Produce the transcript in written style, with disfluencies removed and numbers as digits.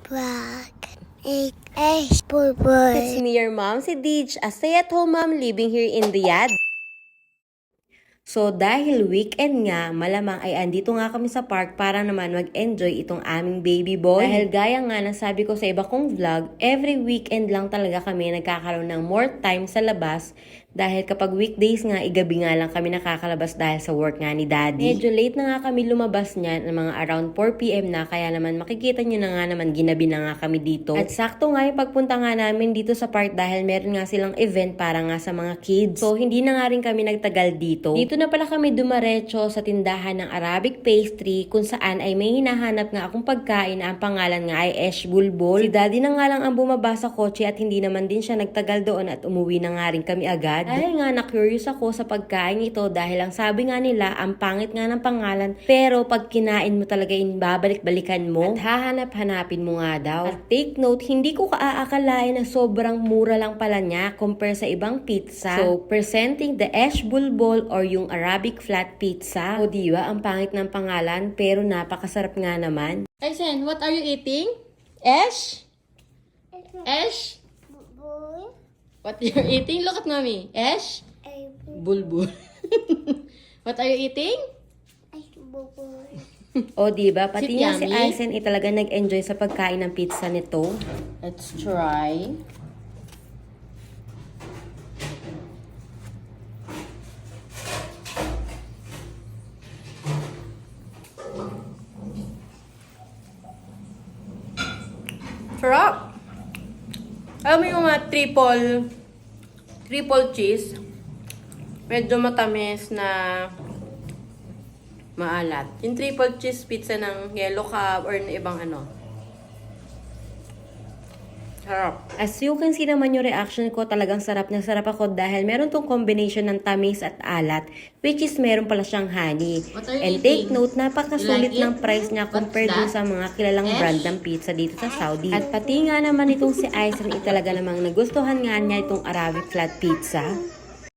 Black. It's boy. It's me, your mom, si Deej, a stay-at-home mom living here in Riyadh. So dahil weekend nga, malamang ay andito nga kami sa park para naman mag-enjoy itong aming baby boy. Dahil gaya nga ng sabi ko sa iba kong vlog, every weekend lang talaga kami nagkakaroon ng more time sa labas. Dahil kapag weekdays nga, igabi nga lang kami nakakalabas dahil sa work nga ni daddy. Medyo late na nga kami lumabas niyan, ng mga around 4 PM na, kaya naman makikita nyo na nga naman ginabi na nga kami dito. At sakto nga yung pagpunta nga namin dito sa park dahil meron nga silang event para nga sa mga kids. So hindi na nga rin kami nagtagal dito. Dito na pala kami dumaretso sa tindahan ng Arabic pastry kung saan ay may hinahanap nga akong pagkain na ang pangalan nga ay Esh Bulbul. Si daddy na nga lang ang bumaba sa kotse at hindi naman din siya nagtagal doon at umuwi na nga rin kami agad. Dahil nga na-curious ako sa pagkain ito dahil ang sabi nga nila ang pangit nga ng pangalan pero pag kinain mo talaga babalik-balikan mo at hahanap-hanapin mo nga daw. At take note, hindi ko kaaakalain na sobrang mura lang pala niya compare sa ibang pizza. So, presenting the Esh Bulbul or yung Arabic flat pizza. O diba, ang pangit ng pangalan pero napakasarap nga naman. Aisen, what are you eating? Esh? Esh? Boy. What you're eating? Look at mommy. Esh? Bulbul. What are you eating? Boy. O diba, pati Is it nga si yummy? Aisen ay talaga nag-enjoy sa pagkain ng pizza nito. Let's try. Sarap! Alam mo yung mga triple cheese? Medyo matamis na maalat. Yung triple cheese pizza ng Yellow Cab or ng ibang ano. Sarap. As you can see naman yung reaction ko, talagang sarap na sarap ako dahil meron tong combination ng tamis at alat, which is meron pala siyang honey. What are you And take eating? note, napakasulit You like ng it? price niya compared dun What's sa that? mga kilalang Esh? brand ng pizza dito sa Saudi. At pati nga naman itong si Aisen, talaga namang nagustuhan nga niya itong Arabic flat pizza.